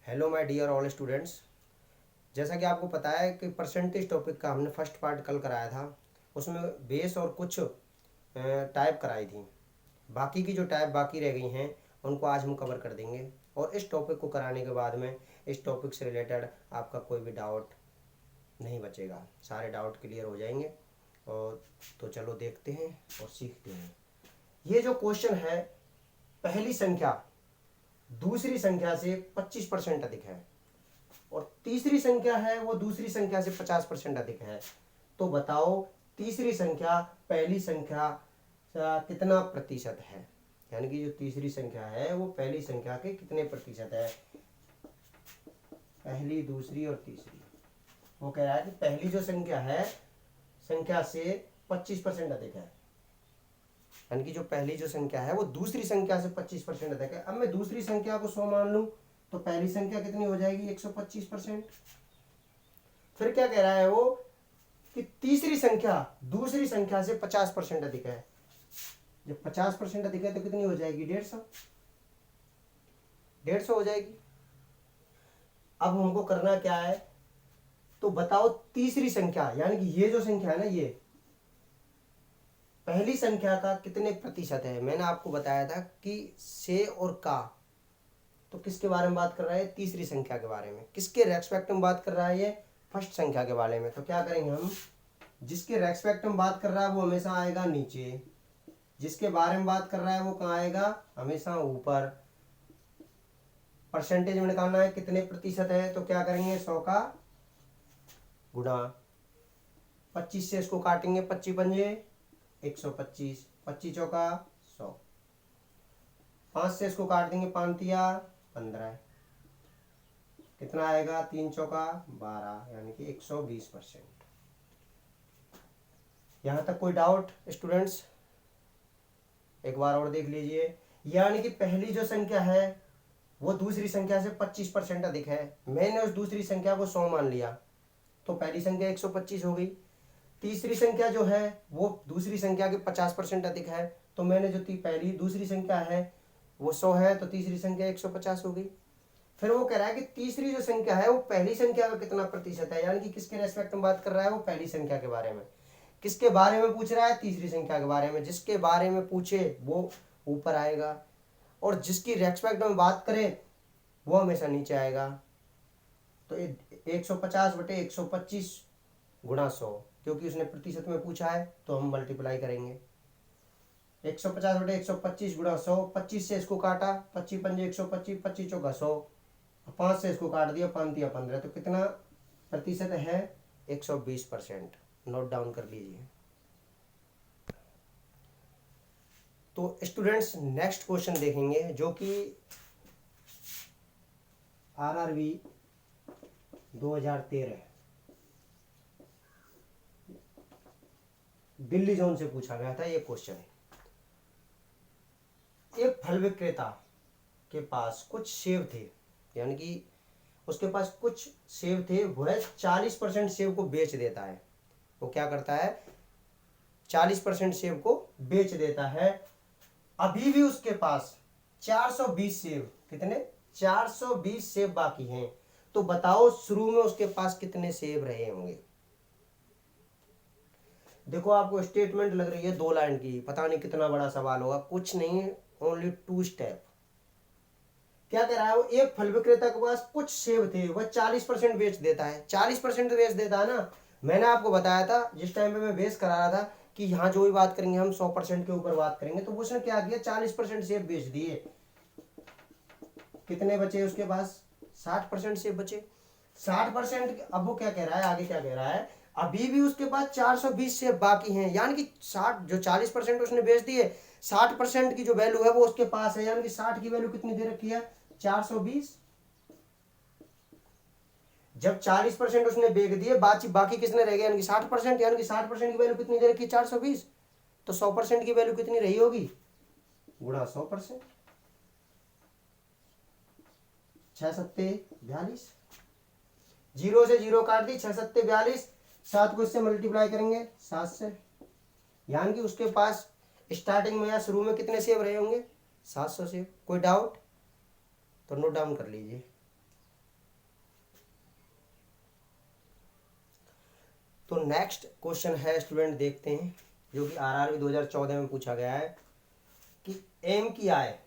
Hello my dear all students. जैसा कि आपको पता है कि परसेंटेज टॉपिक का हमने फर्स्ट पार्ट कल कराया था। उसमें बेस और कुछ टाइप कराई थी। बाकी की जो टाइप बाकी रह गई हैं उनको आज हम कवर कर देंगे। और इस टॉपिक को कराने के बाद में इस टॉपिक से रिलेटेड आपका कोई भी डाउट नहीं बचेगा, सारे डाउट क्लियर हो जाएंगे। और तो चलो देखते हैं और सीखते हैं। ये जो क्वेश्चन है, पहली संख्या दूसरी संख्या से 25% अधिक है और तीसरी संख्या है वो दूसरी संख्या से 50% अधिक है। तो बताओ तीसरी संख्या पहली संख्या का कितना प्रतिशत है। यानी कि जो तीसरी संख्या है वो पहली संख्या के कितने प्रतिशत है। पहली, दूसरी और तीसरी। वो कह रहा है कि पहली जो संख्या है संख्या से 25% अधिक है। यानी कि जो पहली जो संख्या है वो दूसरी संख्या से 25% अधिक है। अब मैं दूसरी संख्या को 100 मान लूं तो पहली संख्या कितनी हो जाएगी, 125%। फिर क्या कह रहा है वो कि तीसरी संख्या दूसरी संख्या से 50% अधिक है। जब 50% अधिक है तो कितनी हो जाएगी, 150। 150 हो जाएगी। अब हमको करना क्या है, तो बताओ तीसरी संख्या यानी कि ये जो संख्या है ना, ये पहली संख्या का कितने प्रतिशत है। मैंने आपको बताया था कि से और का, तो किसके बारे में बात कर रहा है, तीसरी संख्या के बारे में। किसके रेस्पेक्ट में बात कर रहा है, ये फर्स्ट संख्या के बारे में। तो क्या करेंगे हम, जिसके रेस्पेक्ट में बात कर रहा है वो हमेशा आएगा नीचे, जिसके बारे में बात कर रहा है वो कहाँ आएगा, हमेशा ऊपर। परसेंटेज में निकालना है कितने प्रतिशत है, तो क्या करेंगे 100 का गुणा 25 से इसको काटेंगे, 25 पंजे 125, 25 चौका 100, 5 से इसको काट देंगे, 5 तिया 15, कितना आएगा 3 चौका 12, यानी कि 120%। यहां तक कोई डाउट स्टूडेंट्स? एक बार और देख लीजिए। यानी कि पहली जो संख्या है वो दूसरी संख्या से 25% अधिक है। मैंने उस दूसरी संख्या को 100 मान लिया तो पहली संख्या 125 हो गई। तीसरी संख्या जो है वो दूसरी संख्या के 50% अधिक है, तो मैंने जो पहली दूसरी संख्या है वो 100 है तो तीसरी संख्या 150 हो गई। फिर वो कह रहा है कि तीसरी जो संख्या है वो पहली संख्या का कितना प्रतिशत है। यानी कि किसके रेस्पेक्ट में बात कर रहा है, वो पहली संख्या के बारे में। किसके बारे में पूछ रहा है, तीसरी संख्या के बारे में। जिसके बारे में पूछे वो ऊपर आएगा और जिसकी रेस्पेक्ट में बात करें वो हमेशा नीचे आएगा। तो 150/125 गुणा 100, क्योंकि उसने प्रतिशत में पूछा है तो हम मल्टीप्लाई करेंगे। 150/125 गुणा 100, 25 से इसको काटा, 25 पंजे 125, 25 चौका 100, 5 से इसको काट दिया, 5 दिया 15, तो कितना प्रतिशत है, 120%। नोट डाउन कर लीजिए। तो स्टूडेंट्स नेक्स्ट क्वेश्चन देखेंगे जो कि RRB 2013 दिल्ली जोन से पूछा गया था। ये क्वेश्चन है, एक फल विक्रेता के पास कुछ सेब थे, यानी कि उसके पास कुछ सेब थे, वह 40% सेब को बेच देता है। वो क्या करता है, 40% सेब को बेच देता है। अभी भी उसके पास 420 सेब, कितने, 420 सेब बाकी हैं। तो बताओ शुरू में उसके पास कितने सेब रहे होंगे। देखो आपको स्टेटमेंट लग रही है 2 लाइन की, पता नहीं कितना बड़ा सवाल होगा। कुछ नहीं, ओनली 2 स्टेप। क्या कह रहा है वो, एक फल विक्रेता के पास कुछ सेब थे, वह 40% बेच देता है। 40% बेच देता है ना। मैंने आपको बताया था जिस टाइम पे मैं बेस करा रहा था कि यहाँ जो भी बात करेंगे हम 100% के ऊपर बात करेंगे। तो उसने क्या किया, 40% सेब बेच दिए। कितने बचे उसके पास, 60% सेब बचे। 60%। अब वो क्या कह रहा है, आगे क्या कह रहा है, अभी भी उसके पास 420 सेब बाकी हैं। यानी कि 60, जो 40% उसने बेच दिए, 60% की जो वैल्यू है वो उसके पास है। यानी कि 60 की वैल्यू कितनी दे रखी है, 420। जब 40% उसने बेच दिए, बाकी किसने रह गया, यानी कि 60%। यानी कि 60% की वैल्यू कितनी दे रखी है, 420। तो 100% की वैल्यू कितनी रही होगी, गुणा 100%। 6 सत्ते 42, 0 से 0 काट दी, 6 सत्ते 42, 7 को इससे मल्टीप्लाई करेंगे 7 से। यानी कि उसके पास स्टार्टिंग में या शुरू में कितने सेब रहे होंगे, 700 सेब। कोई डाउट तो नोट डाउन कर लीजिए। तो नेक्स्ट क्वेश्चन है स्टूडेंट, देखते हैं, जो कि आरआरबी 2014 में पूछा गया है कि एम की आय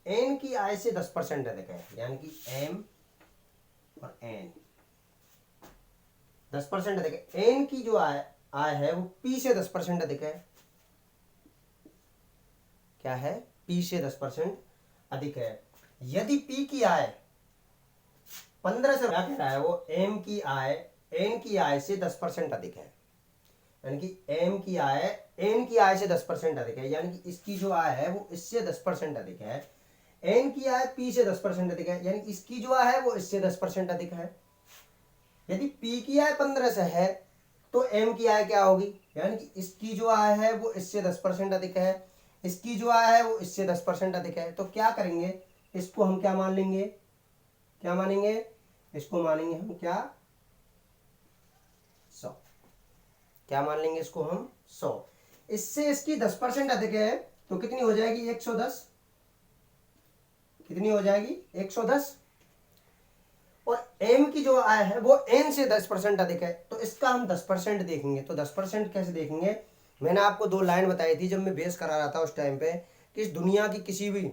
एन की आय से 10% अधिक है, यानी कि एम और एन 10% अधिक है। एन की जो आय है वो पी से 10% अधिक है। क्या है? पी से 10% अधिक है। यदि पी की आय 15 से, क्या कह रहा है वो, एम की आय एन की आय से 10% अधिक है, यानी कि एम की आय एन की आय से 10% अधिक है, यानी कि इसकी जो आय है वो इससे 10% अधिक है। एन की आय पी से 10% अधिक है, यानी इसकी जो आय है वो इससे 10% अधिक है। यदि पी की आय 15 से है तो एम की आय क्या होगी, यानी कि इसकी जो आय है वो इससे 10% अधिक है, इसकी जो आय है वो इससे 10% अधिक है। तो क्या करेंगे, इसको हम क्या मान लेंगे, क्या मानेंगे, इसको मानेंगे हम क्या, 100। क्या मान लेंगे इसको हम, 100। इससे इसकी 10% अधिक है तो कितनी हो जाएगी, 110। कितनी हो जाएगी, 110। और एम की जो आय है वो एन से 10% अधिक है, तो इसका हम 10% देखेंगे। तो 10% कैसे देखेंगे, मैंने आपको 2 लाइन बताई थी जब मैं बेस करा रहा था उस टाइम पे, कि इस दुनिया की किसी भी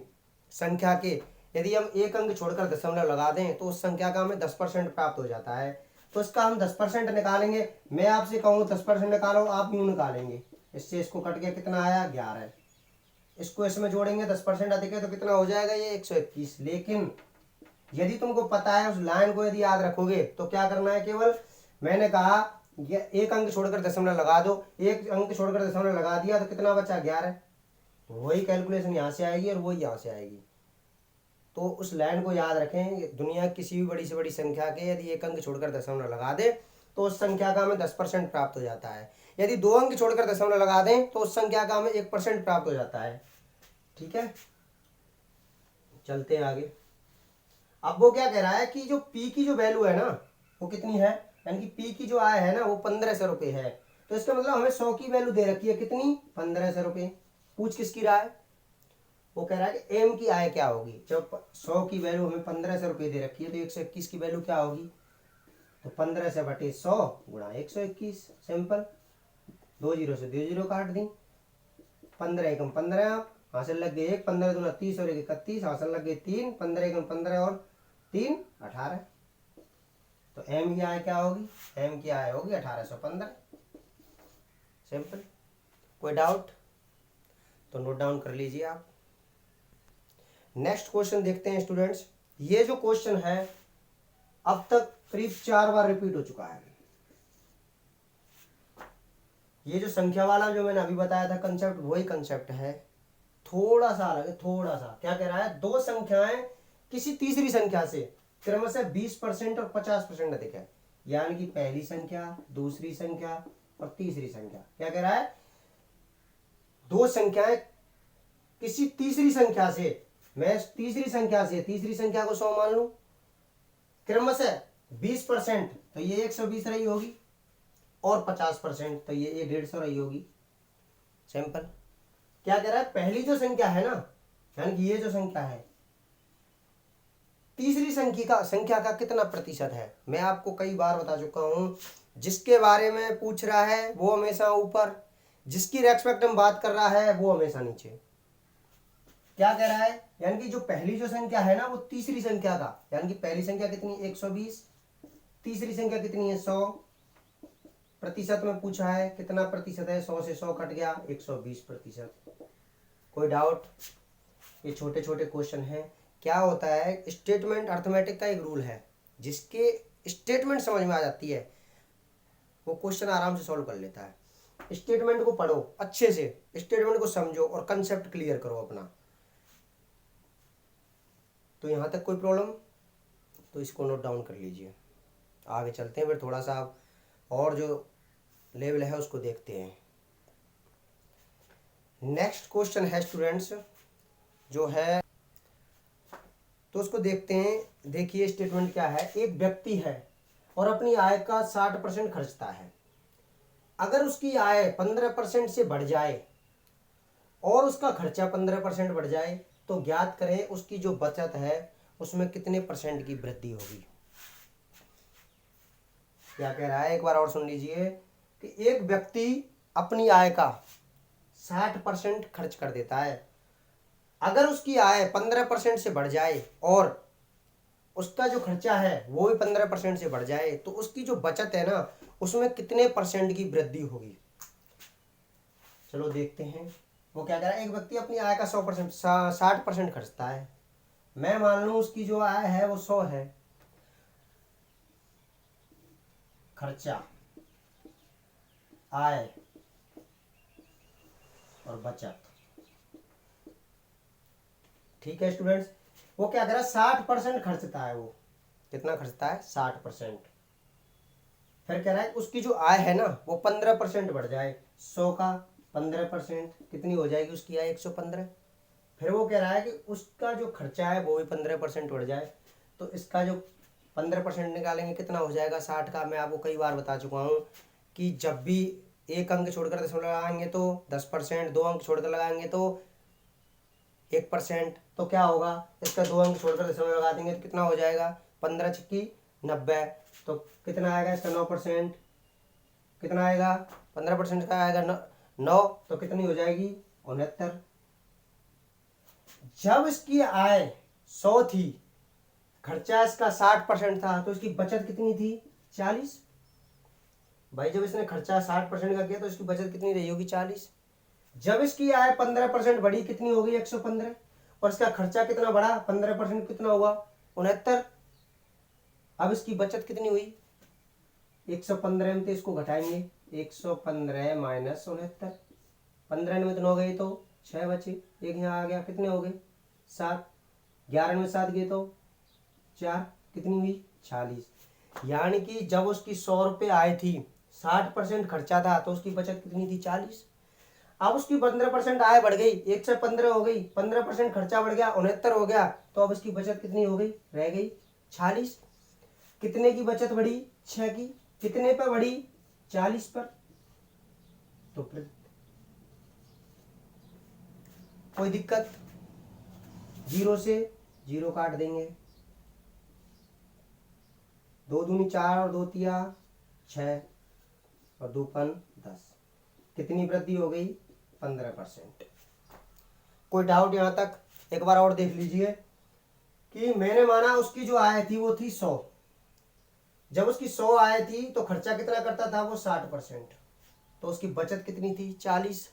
संख्या के यदि हम एक अंक छोड़कर दशमलव लगा दें तो उस संख्या का हमें 10% प्राप्त हो जाता है। तो इसका हम 10% निकालेंगे। मैं आपसे कहूँ 10% निकालो, आप यूं निकालेंगे, इससे इसको कट गया, कितना आया, 11। इसको इसमें जोड़ेंगे, 10% अधिक है तो कितना हो जाएगा, ये 121। लेकिन यदि तुमको पता है, उस लाइन को यदि याद रखोगे तो क्या करना है, केवल मैंने कहा ये एक अंक छोड़कर दशमलव लगा दो, एक अंक छोड़कर दशमलव लगा दिया तो कितना बचा, 11। वही कैलकुलेशन यहाँ से आएगी और वही यहाँ से आएगी। तो उस लाइन को याद रखें, दुनिया की किसी भी बड़ी से बड़ी संख्या के यदि एक अंक छोड़कर दशमलव लगा दे तो उस संख्या का हमें 10% प्राप्त हो जाता है। यदि 2 अंक छोड़कर दशमलव लगा दें तो उस संख्या का हमें 1% प्राप्त हो जाता है। ठीक है, चलते हैं आगे। अब वो क्या कह रहा है कि जो पी की जो वैल्यू है ना वो कितनी है, यानी कि पी की जो आय है ना वो 1500 रुपये है। तो इसका मतलब हमें 100 की वैल्यू दे रखी है, कितनी, 1500 रुपये। पूछ किसकी रहा है, वो कह रहा है कि एम की आय क्या होगी। जब 100 की वैल्यू हमें 1500 रुपये दे रखी है तो 121 की वैल्यू क्या होगी, तो 15 से बटे 100 गुणा 121। सिंपल, 2 जीरो से 2 जीरो काट दी, 15 एकम 15, हासिल लग गए 1, 15 दूना 30 और 1 31, हासिल लग गए 3, 15 एकम 15 और 3 18। तो एम की आय क्या होगी, एम की आय होगी 1815। सिंपल, कोई डाउट तो नोट डाउन कर लीजिए आप। नेक्स्ट क्वेश्चन देखते हैं स्टूडेंट्स। ये जो क्वेश्चन है अब तक करीब 4 बार रिपीट हो चुका है। ये जो संख्या वाला जो मैंने अभी बताया था कंसेप्ट, वही कंसेप्ट है, थोड़ा सा अलग है, थोड़ा सा। क्या कह रहा है, 2 संख्याएं किसी तीसरी संख्या से क्रमशः 20% और 50% अधिक है, यानी कि पहली संख्या, दूसरी संख्या और तीसरी संख्या। क्या कह रहा है, 2 संख्याएं किसी तीसरी संख्या से, मैं तीसरी संख्या को 100 मान लू, क्रमशः 20% तो ये 120 रही होगी, और 50% तो ये 150 रही होगी। सिंपल। क्या कह रहा है, पहली जो संख्या है ना, यानी कि ये जो संख्या है, तीसरी संख्या का कितना प्रतिशत है। मैं आपको कई बार बता चुका हूं, जिसके बारे में पूछ रहा है वो हमेशा ऊपर, जिसकी रेस्पेक्ट में बात कर रहा है वो हमेशा नीचे। क्या कह रहा है, यानी कि जो पहली जो संख्या है ना वो तीसरी संख्या का, यानी कि पहली संख्या कितनी 120, तीसरी संख्या कितनी है 100। प्रतिशत में पूछा है, कितना प्रतिशत है, 100 से 100 कट गया, 120%। कोई डाउट, ये छोटे छोटे क्वेश्चन हैं। क्या होता है, स्टेटमेंट अर्थमेटिक का एक रूल है, जिसके स्टेटमेंट समझ में आ जाती है वो क्वेश्चन आराम से सॉल्व कर लेता है। स्टेटमेंट को पढ़ो अच्छे से, स्टेटमेंट को समझो और कंसेप्ट क्लियर करो अपना। तो यहाँ तक कोई प्रॉब्लम, तो इसको नोट डाउन कर लीजिए। आगे चलते हैं, फिर थोड़ा सा और जो लेवल है उसको देखते हैं। नेक्स्ट क्वेश्चन है स्टूडेंट्स जो है, तो उसको देखते हैं। देखिए स्टेटमेंट क्या है, एक व्यक्ति है और अपनी आय का 60% खर्चता है। अगर उसकी आय 15% से बढ़ जाए और उसका खर्चा 15% बढ़ जाए तो ज्ञात करें उसकी जो बचत है उसमें कितने % की वृद्धि होगी। क्या कह रहा है, एक बार और सुन लीजिए कि एक व्यक्ति अपनी आय का 60% खर्च कर देता है। अगर उसकी आय 15% से बढ़ जाए और उसका जो खर्चा है वो भी 15% से बढ़ जाए तो उसकी जो बचत है ना उसमें कितने परसेंट की वृद्धि होगी। चलो देखते हैं। वो क्या कह रहा है, एक व्यक्ति अपनी आय का 100% 60% खर्चता है। मैं मान लूं उसकी जो आय है वो 100 है। खर्चा, आय और बचत, ठीक है स्टूडेंट्स। वो क्या कर रहा है, 60% खर्चता है। वो कितना खर्चता है, 60%। फिर कह रहा है उसकी जो आय है ना वो 15% बढ़ जाए। 100 का 15% कितनी हो जाएगी उसकी आय, 115। फिर वो कह रहा है कि उसका जो खर्चा है वो भी 15% बढ़ जाए। तो इसका जो 15% निकालेंगे कितना हो जाएगा 60 का। मैं आपको कई बार बता चुका हूँ कि जब भी एक अंक छोड़कर दशमलव लगाएंगे तो 10%, 2 अंक छोड़कर लगाएंगे तो 1%। तो क्या होगा, इसका 2 अंक छोड़कर दशमलव लगा देंगे तो कितना हो जाएगा, 15 छक्की 90। तो कितना आएगा इसका 9%। कितना आएगा, 15% का आएगा 9। तो कितनी हो जाएगी, 69। जब इसकी आय 100 थी, खर्चा इसका 60% था, तो इसकी बचत कितनी थी, 40। भाई जब इसने खर्चा 60% का किया तो इसकी बचत कितनी रही होगी, 40। जब इसकी आय 15% बढ़ी, कितनी हो गई, 115। और इसका खर्चा कितना बढ़ा, 15% कितना हुआ, 69। अब इसकी बचत कितनी हुई, 115 में तो इसको घटाएंगे, 115 माइनस 69। 15 में तो 9 गए तो 6 बचे, एक यहाँ आ गया, कितने हो गए, 7। 11 में 7 गए तो 4, कितनी हुई, 40। यानी कि जब उसकी 100 रुपये आय थी, 60% खर्चा था, तो उसकी बचत कितनी थी, 40। अब उसकी 15% आय बढ़ गई, 115 हो गई, 15% खर्चा बढ़ गया, 69 हो गया। तो अब इसकी बचत कितनी हो गई, रह गई 40। कितने की बचत बढ़ी, 6 की। कितने पर बढ़ी, 40 पर। तो कोई दिक्कत, 0 से 0 काट देंगे। 2 दूनी 4 और 2 तिया 6 और 2 पन 10। कितनी वृद्धि हो गई, 15%। कोई डाउट यहाँ तक, एक बार और देख लीजिए कि मैंने माना उसकी जो आय थी वो थी 100। जब उसकी 100 आय थी तो खर्चा कितना करता था वो, 60%। तो उसकी बचत कितनी थी, 40।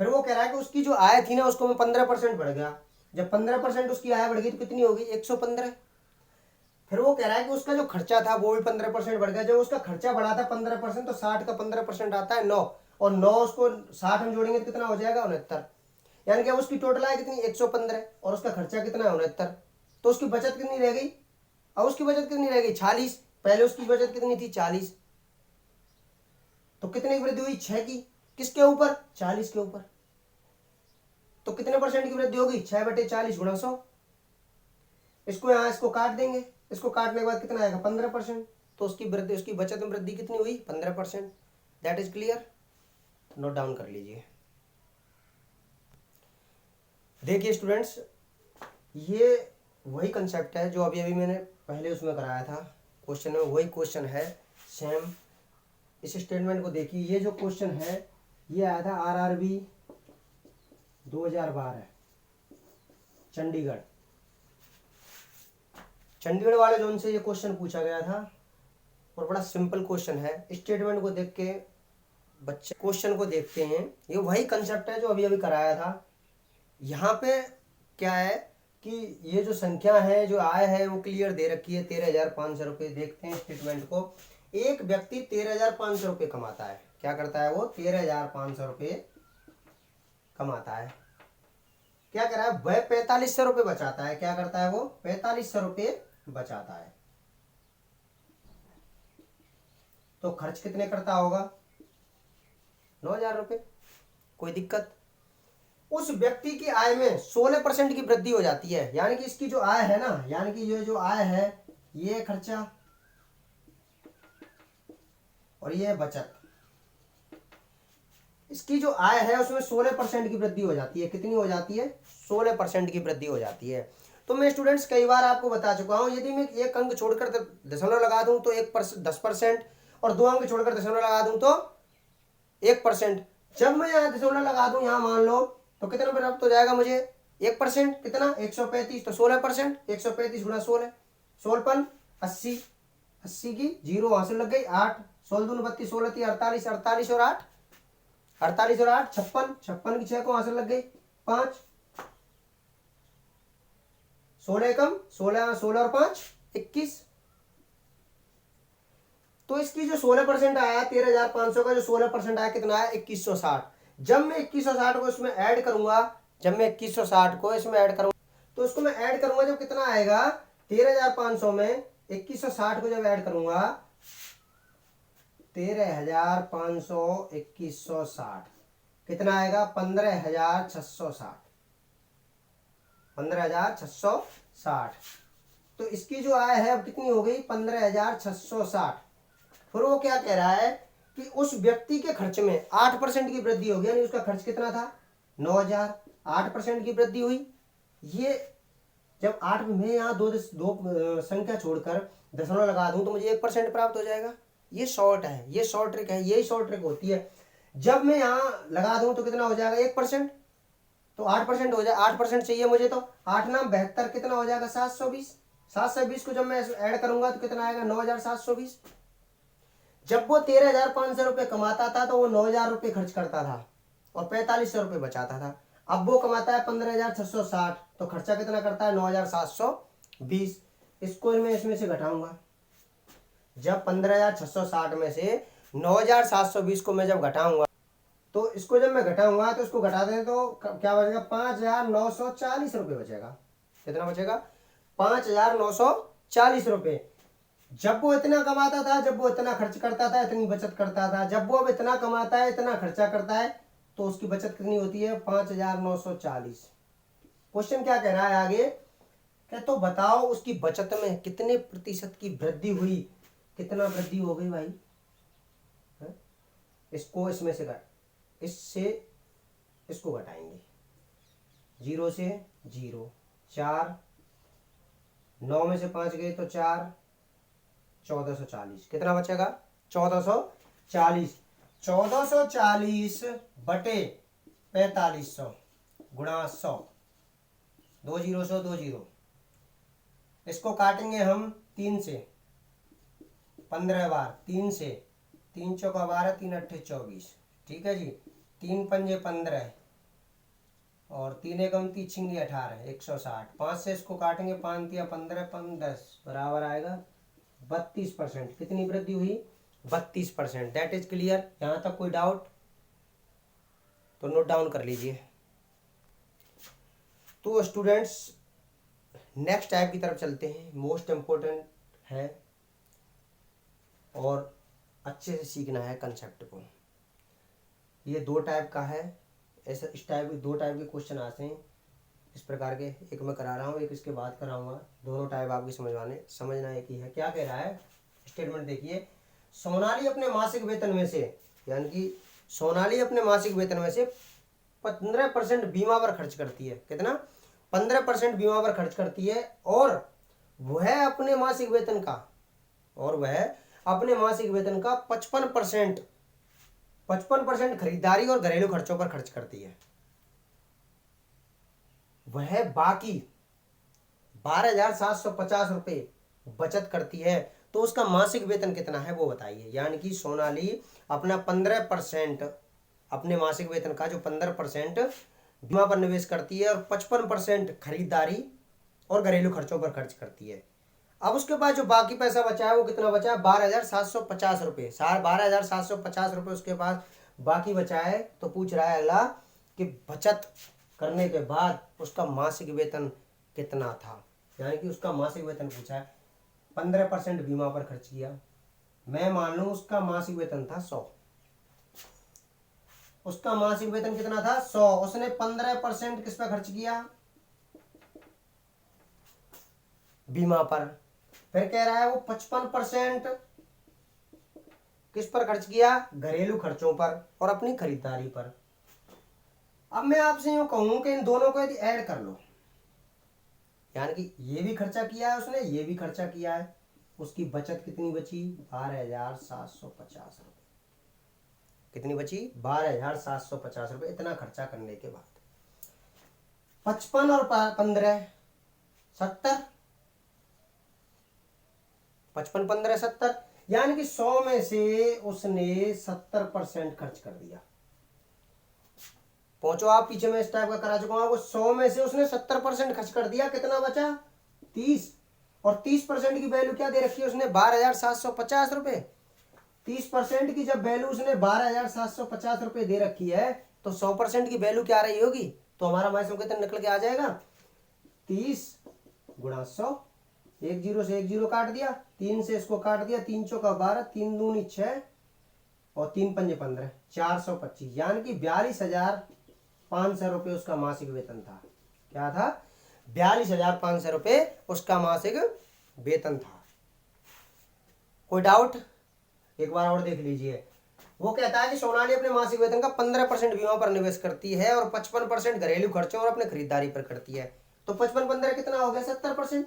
फिर वो कह रहा है कि उसकी जो आय थी ना उसको में 15% बढ़ गया। जब 15% उसकी आय बढ़ गई तो कितनी होगी, 115। फिर वो कह रहा है कि उसका जो खर्चा था वो भी 15% बढ़ गया। जब उसका खर्चा बढ़ा था 15%, तो 60 का 15% आता है 9। और 9 उसको 60 हम जोड़ेंगे तो कितना हो जाएगा, 69। यानी कि अब उसकी टोटल आय कितनी, 115, और उसका खर्चा कितना है, 69। तो उसकी बचत कितनी रह गई, अब उसकी बचत कितनी रह गई, 40। पहले उसकी बचत कितनी थी, 40। तो कितने की वृद्धि हुई, 6 की। किसके ऊपर, 40 के ऊपर। तो कितने परसेंट की वृद्धि होगी, 6/40 गुणा 100। इसको यहाँ इसको काट देंगे, इसको काटने के बाद कितना आएगा, 15%। तो उसकी वृद्धि, उसकी बचत में वृद्धि कितनी हुई, 15%। That is clear, note down कर लीजिए। देखिए स्टूडेंट्स, ये वही कंसेप्ट है जो अभी अभी मैंने पहले उसमें कराया था, क्वेश्चन में वही क्वेश्चन है सेम। इस स्टेटमेंट को देखिए, ये जो क्वेश्चन है ये आया था RRB 2012 चंडीगढ़। चंडीगढ़ वाले जोन से ये क्वेश्चन पूछा गया था और बड़ा सिंपल क्वेश्चन है। स्टेटमेंट को देख के बच्चे क्वेश्चन को देखते हैं, ये वही कंसेप्ट है जो अभी अभी कराया था। यहाँ पे क्या है कि ये जो संख्या है, जो आय है वो क्लियर दे रखी है, 13,500 रुपये। देखते हैं स्टेटमेंट को। एक व्यक्ति 13,500 रुपये कमाता है। क्या करता है वो, 13,500 रुपये कमाता है। क्या कर रहा है, वह 4500 रुपये बचाता है। क्या करता है वो, 4500 रुपये बचाता है। तो खर्च कितने करता होगा, 9,000 रुपये। कोई दिक्कत। उस व्यक्ति की आय में 16% की वृद्धि हो जाती है। यानी कि इसकी जो आय है ना, यानी कि ये जो आय है ये खर्चा और ये बचत, इसकी जो आय है उसमें 16% की वृद्धि हो जाती है। कितनी हो जाती है, 16% की वृद्धि हो जाती है। तो मैं स्टूडेंट्स कई बार आपको बता चुका हूँ, यदि मैं एक अंक छोड़कर दशमलव लगा दूं तो 10%, और 2 अंक छोड़कर दशमलव लगा दूं तो 1%। जब मैं यहाँ दशमलव लगा दूं, यहाँ मान लो, तो कितना प्राप्त हो जाएगा मुझे? 1%। कितना? 135, तो 16%। 135 गुणा 16, 16 80, 80 की 0 वहां से लग गई, 8, 16 दूनी 32, 16 थी 48, 48 और 8, 48 और 8 56, 56 की 6 को वहां से लग गई 5, 16 कम 16, 16 और 5 21। तो इसकी जो 16% आया 13,500 का, जो 16% आया कितना आया? 2160। जब मैं 2160 को इसमें ऐड करूंगा, जब मैं 2160 को इसमें ऐड करूंगा, तो इसको मैं ऐड करूंगा जब कितना आएगा? 13,500 में 2160 को जब ऐड करूंगा, 13,500 2160 कितना आएगा? 15,660, 15,660। तो इसकी जो आय है अब कितनी हो गई? 15,660। फिर वो क्या कह रहा है कि उस व्यक्ति के खर्च में 8% की वृद्धि होगी, यानी उसका खर्च कितना था? 9,000। 8% की वृद्धि हुई। ये जब 8 में यहाँ दो संख्या छोड़कर दशमलव लगा दूं तो मुझे 1% प्राप्त हो जाएगा। ये शॉर्ट है, ये शॉर्ट ट्रिक है, यही शॉर्ट ट्रिक होती है। जब मैं यहाँ लगा दूं तो कितना हो जाएगा? 1%, तो 8% हो जाए। 8% चाहिए मुझे, तो 8 नाम 72 कितना हो जाएगा? 720। 720 को जब मैं ऐड करूंगा तो कितना आएगा? 9,720। जब वो 13,500 रुपये कमाता था तो वो 9,000 रुपये खर्च करता था और 4,500 रुपये बचाता था। अब वो कमाता है 15,660, तो खर्चा कितना करता है? 9,720। इसको मैं इसमें से घटाऊंगा। जब 15,660 में से 9,720 को मैं जब घटाऊंगा, तो इसको जब मैं घटाऊंगा तो इसको घटा दें तो क्या बचेगा? 5,940 रुपये बचेगा। कितना बचेगा? 5,940 रुपये। जब वो इतना कमाता था, जब वो इतना खर्च करता था, इतनी बचत करता था। जब वो अब इतना कमाता है, इतना खर्चा करता है, तो उसकी बचत कितनी होती है? 5,940। क्वेश्चन क्या कह रहा है आगे? क्या तो बताओ उसकी बचत में कितने प्रतिशत की वृद्धि हुई? कितना वृद्धि हो गई भाई? है? इसको इसमें से इससे इसको घटाएंगे। 0 से 0, 4, 9 में से 5 गए तो 4, 1440। कितना बचेगा? 1440। 1440 बटे 4500 गुणा 100, 2 0 100 2 0। इसको काटेंगे हम 3 से, 15 बार 3 से, 3 चौका 12, 3 अट्ठे 24। ठीक है जी। 3 पंजे 15 और 3 एकम 3 छिंगी 18, 160। 5 से इसको काटेंगे, 5 दिया 15, 5 10 बराबर आएगा 32%। कितनी वृद्धि हुई? 32%। That is clear. यहां तक कोई डाउट? तो नोट डाउन कर लीजिए। तो स्टूडेंट्स नेक्स्ट टाइप की तरफ चलते हैं। मोस्ट इंपोर्टेंट है और अच्छे से सीखना है कंसेप्ट को। ये 2 टाइप का है। ऐसे इस टाइप के 2 टाइप के क्वेश्चन आते हैं इस प्रकार के। एक मैं करा रहा हूँ, एक इसके बाद कराऊंगा। दोनों टाइप आपकी समझना एक ही है। क्या कह रहा है स्टेटमेंट देखिए। सोनाली अपने मासिक वेतन में से, यानी कि सोनाली अपने मासिक वेतन में से 15% बीमा पर खर्च करती है। कितना? 15% बीमा पर खर्च करती है। और वह अपने मासिक वेतन का 55% खरीदारी और घरेलू खर्चों पर खर्च करती है। वह बाकी 12,750 रुपये बचत करती है। तो उसका मासिक वेतन कितना है वो बताइए। यानी कि सोनाली अपना 15%, अपने मासिक वेतन का जो 15% बीमा पर निवेश करती है और 55% खरीदारी और घरेलू खर्चों पर खर्च करती है। अब उसके बाद जो बाकी पैसा बचा है वो कितना बचा है? 12,750 रुपये। 12,750 रुपये उसके पास बाकी बचा है। तो पूछ रहा है अगला कि बचत करने के बाद उसका मासिक वेतन कितना था। यानी कि उसका मासिक वेतन पूछा है। 15% बीमा पर खर्च किया। मैं मान लूं उसका मासिक वेतन था 100। उसका मासिक वेतन कितना था? 100। उसने 15% किस पर खर्च किया? बीमा पर। फिर कह रहा है वो 55% किस पर खर्च किया? घरेलू खर्चों पर और अपनी खरीदारी पर। अब मैं आपसे यूं कहूं कि इन दोनों को यदि ऐड कर लो, यानी कि ये भी खर्चा किया है उसने, ये भी खर्चा किया है, उसकी बचत कितनी बची? 12,750 रुपये। कितनी बची? 12,750 रुपये। इतना खर्चा करने के बाद 55 और 15 70, 55 15 70, यानी कि 100 में से उसने 70% खर्च कर दिया। पहुंचो आप पीछे, में इस टाइप का करा चुका हूं आपको। 100 में से उसने 70% खर्च कर दिया, कितना बचा? 30। और 30% की वैल्यू क्या दे रखी है उसने? 12,750 रुपये। 30% की जब वैल्यू उसने 12,750 रुपये दे रखी है, तो 100% की वैल्यू क्या रही होगी? तो हमारा माइनस कितना निकल के आ जाएगा? 30 गुणा 100। 1 0 से 1 0 काट दिया, 3 से इसको काट दिया, 3 चौका 12, 3 दूनी 6 और 3 पंजे 15, 425, यानी कि 42,500 रुपये उसका मासिक वेतन था। क्या था? 42,500 रुपये उसका मासिक वेतन था। कोई डाउट? एक बार और देख लीजिए। वो कहता है कि सोनाली अपने मासिक वेतन का 15% बीमा पर निवेश करती है और 55% घरेलू खर्चों और अपने खरीदारी पर करती है। तो 55 15 कितना हो गया? 70%।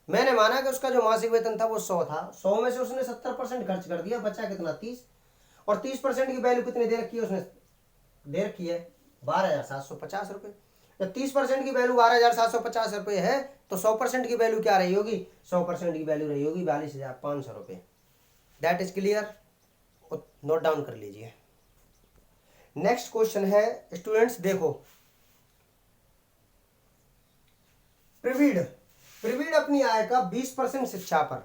मैंने माना कि उसका जो मासिक वेतन था वो 100 था, 100 में से उसने 70% खर्च कर दिया, बचा कितना? 30। और 30% की वैल्यू कितनी दे रखी है उसने? दे रखी है 12,750 रुपये। जब 30% की वैल्यू 12,750 रुपये है, तो 100% की वैल्यू क्या रही होगी? 100% की वैल्यू रही होगी 42,500 रुपये। That is clear? Note down कर लीजिए। नेक्स्ट क्वेश्चन है स्टूडेंट्स, देखो, प्रीविड अपनी आय का 20% शिक्षा पर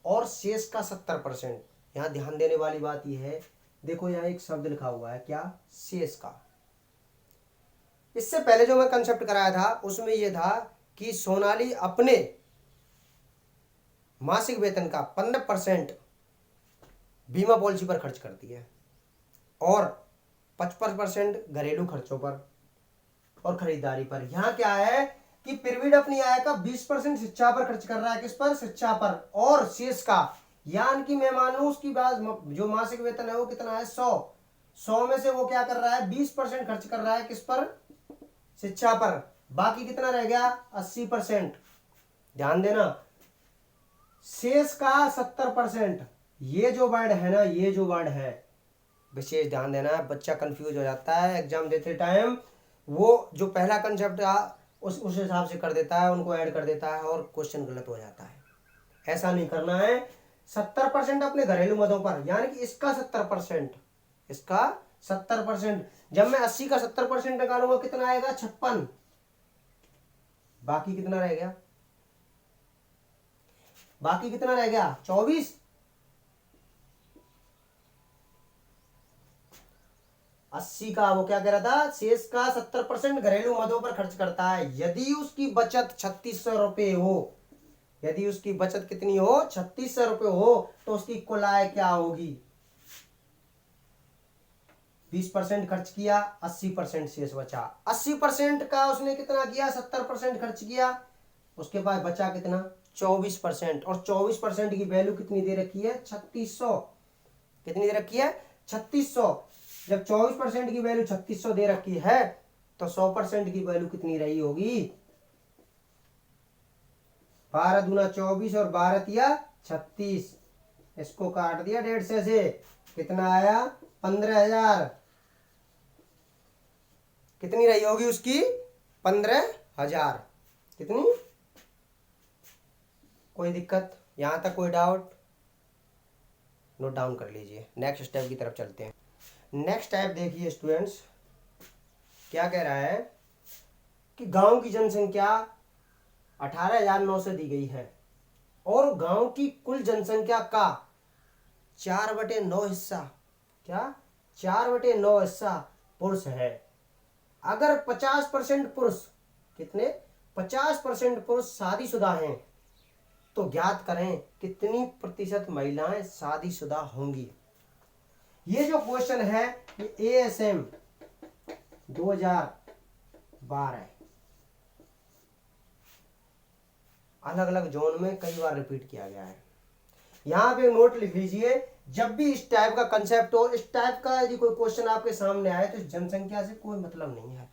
और शेष का 70%। यहां ध्यान देने वाली बात यह है, देखो यहां एक शब्द लिखा हुआ है, क्या? शेष का। इससे पहले जो मैं कंसेप्ट कराया था उसमें यह था कि सोनाली अपने मासिक वेतन का 15% बीमा पॉलिसी पर खर्च करती है और 55% घरेलू खर्चों पर और खरीदारी पर। यहां क्या है कि प्रीविड अपनी आय का 20% शिक्षा पर खर्च कर रहा है। किस पर? शिक्षा पर। और शेष का, यानी कि मैं मानूं उसकी बात, जो मासिक वेतन है वो कितना है? 100 में से वो क्या कर रहा है? 20% खर्च कर रहा है। किस पर? शिक्षा पर। बाकी कितना रह गया? 80%। ध्यान देना, शेष का 70%। ये जो वर्ड है ना, ये जो वर्ड है, विशेष ध्यान देना, बच्चा कंफ्यूज हो जाता है एग्जाम देते टाइम। वो जो पहला कंसेप्ट उस हिसाब से कर देता है, उनको ऐड कर देता है और क्वेश्चन गलत हो जाता है। ऐसा नहीं करना है। 70% अपने घरेलू मदों पर, यानी कि इसका 70%, इसका 70%। जब मैं 80 का 70% निकालूंगा कितना आएगा? 56। बाकी कितना रह गया? बाकी कितना रह गया? 24। 80 का वो क्या कह रहा था? शेष का 70% घरेलू मदों पर खर्च करता है। यदि उसकी बचत 3600 रुपये हो, यदि उसकी बचत कितनी हो? 3600 रुपये हो, तो उसकी कुल आय क्या होगी? 20% खर्च किया, 80% शेष बचा। 80% का उसने कितना किया? 70% खर्च किया, उसके बाद बचा कितना? 24%। और 24% की वैल्यू कितनी दे रखी है? 3600। कितनी दे रखी है? 3600। जब 24% की वैल्यू 3600 दे रखी है, तो 100% की वैल्यू कितनी रही होगी? 12 दूना 24 और 12 तिया 36। इसको काट दिया 150 से, कितना आया? 15,000। कितनी रही होगी उसकी? 15,000। कितनी? कोई दिक्कत? यहां तक कोई डाउट? नोट डाउन कर लीजिए। नेक्स्ट स्टेप की तरफ चलते हैं। नेक्स्ट स्टेप देखिए स्टूडेंट्स, क्या कह रहा है कि गांव की जनसंख्या 18,900 दी गई है और गांव की कुल जनसंख्या का 4/9 हिस्सा, क्या? 4/9 हिस्सा पुरुष है। अगर 50% पुरुष, कितने? 50% पुरुष शादीशुदा हैं, तो ज्ञात करें कितनी प्रतिशत महिलाएं शादीशुदा होंगी। ये जो क्वेश्चन है ये ASM 2012 अलग अलग जोन में कई बार रिपीट किया गया है। यहां पे नोट लिख लीजिए, जब भी इस टाइप का कंसेप्ट हो, इस टाइप का यदि कोई क्वेश्चन आपके सामने आए, तो जनसंख्या से कोई मतलब नहीं है।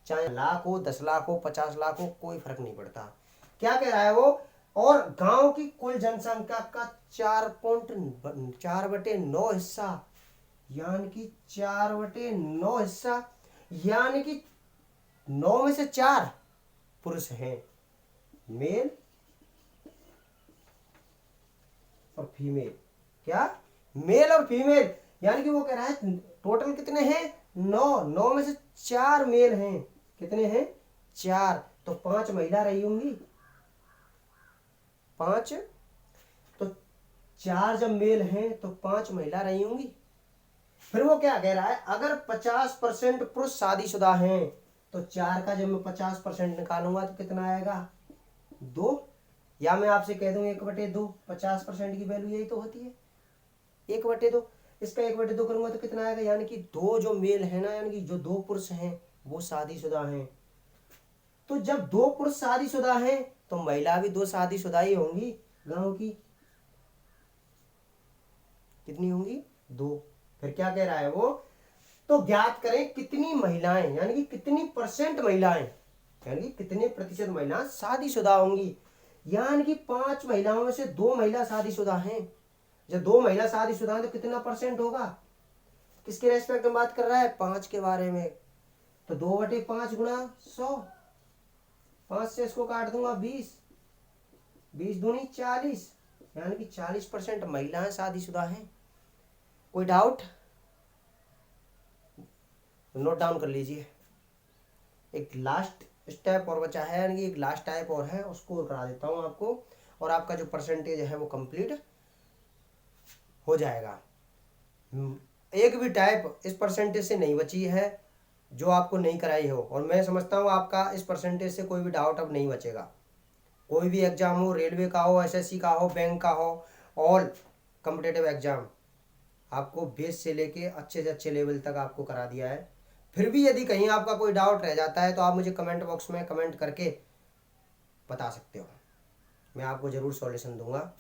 चाहे लाख हो, 10 लाख हो, 50 लाख हो, कोई फर्क नहीं पड़ता। क्या कह रहा है वो? और गांव की कुल जनसंख्या का 4.4/9 हिस्सा, यानी कि 4/9 हिस्सा, यानी कि 9 में से 4 पुरुष हैं, मेल और फीमेल। क्या? मेल और फीमेल। यानी कि वो कह रहा है टोटल कितने हैं? 9 में से 4 मेल हैं। कितने हैं? 4। तो 5 महिला रही होंगी, 5। तो 4 जब मेल हैं तो 5 महिला रही होंगी। फिर वो क्या कह रहा है? अगर 50% पुरुष शादीशुदा हैं तो 4 का जब मैं 50% निकालूंगा तो कितना आएगा? 2। या मैं आपसे कह दूं 1/2। 50% की वैल्यू यही तो होती है, 1/2। इसका 1/2 करूंगा तो कितना आएगा? यानी कि 2 जो मेल है ना, यानी कि जो 2 पुरुष हैं वो शादीशुदा हैं। तो जब 2 पुरुष शादीशुदा हैं तो महिला भी 2 शादीशुदा ही होंगी गांव की। कितनी होंगी? 2। फिर क्या कह रहा है वो? तो ज्ञात करें कितनी महिलाएं, यानी कि कितनी परसेंट महिलाएं, यानी कि कितने प्रतिशत महिलाएं शादीशुदा होंगी। यानी कि 5 महिलाओं में से 2 महिला शादीशुदा हैं। जब 2 महिला शादीशुदा हैं तो कितना परसेंट होगा? किसके रेस्पेक्ट में बात कर रहा है? 5 के बारे में। तो 2/5 गुणा 100, 5 से इसको काट दूंगा 20, 20 दूनी 40, यानी कि 40% महिलाएं शादीशुदा हैं। कोई डाउट? नोट डाउन कर लीजिए। एक लास्ट स्टेप और बचा है, यानी कि एक लास्ट टाइप और है, उसको करा देता हूँ आपको, और आपका जो परसेंटेज है वो कंप्लीट हो जाएगा। एक भी टाइप इस परसेंटेज से नहीं बची है जो आपको नहीं कराई हो, और मैं समझता हूँ आपका इस परसेंटेज से कोई भी डाउट अब नहीं बचेगा। कोई भी एग्जाम हो, रेलवे का हो, एसएससी का हो, बैंक का हो, ऑल कॉम्पिटिटिव एग्जाम आपको बेस से लेके अच्छे से अच्छे लेवल तक आपको करा दिया है। फिर भी यदि कहीं आपका कोई डाउट रह जाता है तो आप मुझे कमेंट बॉक्स में कमेंट करके बता सकते हो, मैं आपको ज़रूर सॉल्यूशन दूंगा।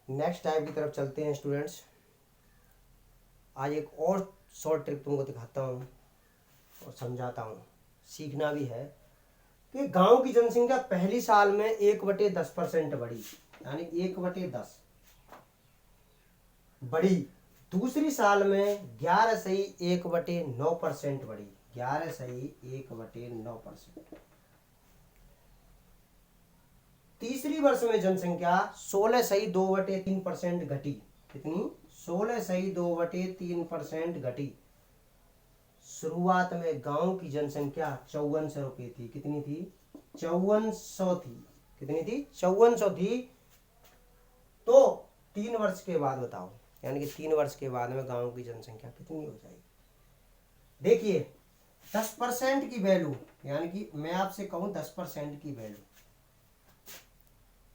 नेक्स्ट टाइप की तरफ चलते हैं स्टूडेंट्स। आज एक और शॉर्ट ट्रिक तुमको दिखाता हूँ और समझाता हूँ, सीखना भी है कि गांव की जनसंख्या पहली साल में 1/10% बढ़ी, यानी 1/10 बढ़ी। दूसरी साल में 11.1/9% बढ़ी, 11.1/9%। तीसरी वर्ष में जनसंख्या 16.2/3% घटी। कितनी? 16.2/3% घटी। शुरुआत में गांव की जनसंख्या 5400 रुपये थी। कितनी थी? 5400 थी। कितनी थी? 5400 थी। तो 3 वर्ष के बाद बताओ, यानी कि 3 वर्ष के बाद में गांव की जनसंख्या कितनी हो जाएगी? देखिए 10% की वैल्यू, यानी कि मैं आपसे कहूं 10% की वैल्यू,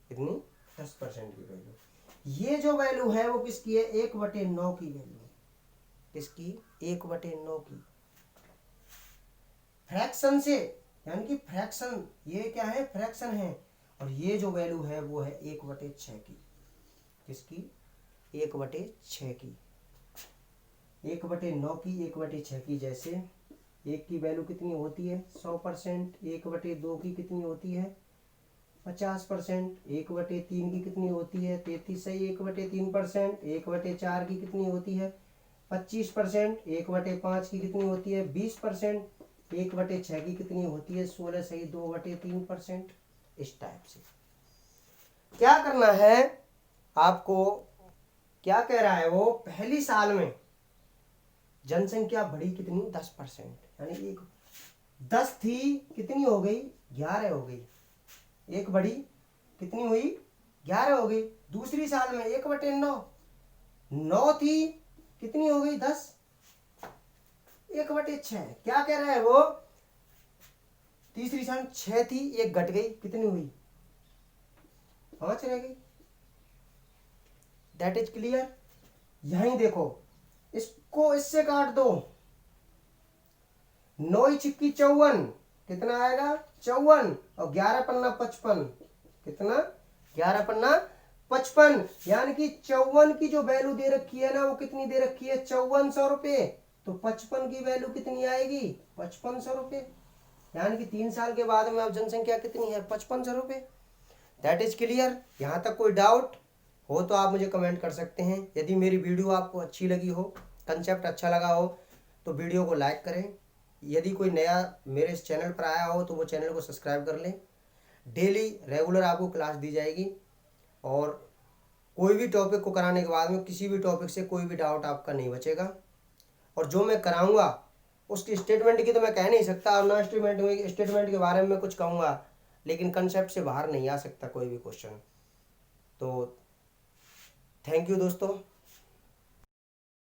कितनी? 10% की वैल्यू। ये जो वैल्यू है वो किसकी है? 1/9 की वैल्यू। किसकी? 1/9 की। फ्रैक्शन से, यानी कि फ्रैक्शन, ये क्या है? फ्रैक्शन है। और ये जो वैल्यू है वो है 1/6 की। किसकी? 1/6 की। 1/9 की, 1/6 की। जैसे 1 की वैल्यू कितनी होती है? 100%। 1/2 की कितनी होती है? 50%। 1/3 की कितनी होती है? 33 सही 1/3%। 1/4 की कितनी होती है? 25%। 1/5 की कितनी होती है? 20%। 1/6 की कितनी होती है? 16 सही 2/3%। इस टाइप से क्या करना है आपको? क्या कह रहा है वो? पहली साल में जनसंख्या बढ़ी कितनी? 10%, यानी एक 10 थी, कितनी हो गई? 11 हो गई। एक बढ़ी, कितनी हुई? 11 हो गई। दूसरी साल में 1/9, 9 थी, कितनी हो गई? 10, 1/6। क्या कह रहा है वो? तीसरी साल 6 थी, 1 घट गई, कितनी हुई? 5 रह गई। That is clear. यहीं देखो, इसको इससे काट दो, 9 छिक्की 54, कितना आएगा? 54, और 11 पन्ना 55, कितना? 11 पन्ना 55, यानी कि 54 की जो वैल्यू दे रखी है ना वो कितनी दे रखी है? 5400 रुपये। तो 55 की वैल्यू कितनी आएगी? 5500 रुपये। यानी कि 3 साल के बाद में अब जनसंख्या कितनी है? 5500 रुपये। That is clear. यहाँ तक कोई डाउट हो तो आप मुझे कमेंट कर सकते हैं। यदि मेरी वीडियो आपको अच्छी लगी हो, कंसेप्ट अच्छा लगा हो, तो वीडियो को लाइक करें। यदि कोई नया मेरे इस चैनल पर आया हो तो वो चैनल को सब्सक्राइब कर लें। डेली रेगुलर आपको क्लास दी जाएगी और कोई भी टॉपिक को कराने के बाद में किसी भी टॉपिक से कोई भी डाउट आपका नहीं बचेगा। और जो मैं कराऊंगा उसकी स्टेटमेंट की तो मैं कह नहीं सकता, और ना स्टेटमेंट के बारे में कुछ कहूँगा, लेकिन कंसेप्ट से बाहर नहीं आ सकता कोई भी क्वेश्चन। तो थैंक यू दोस्तों।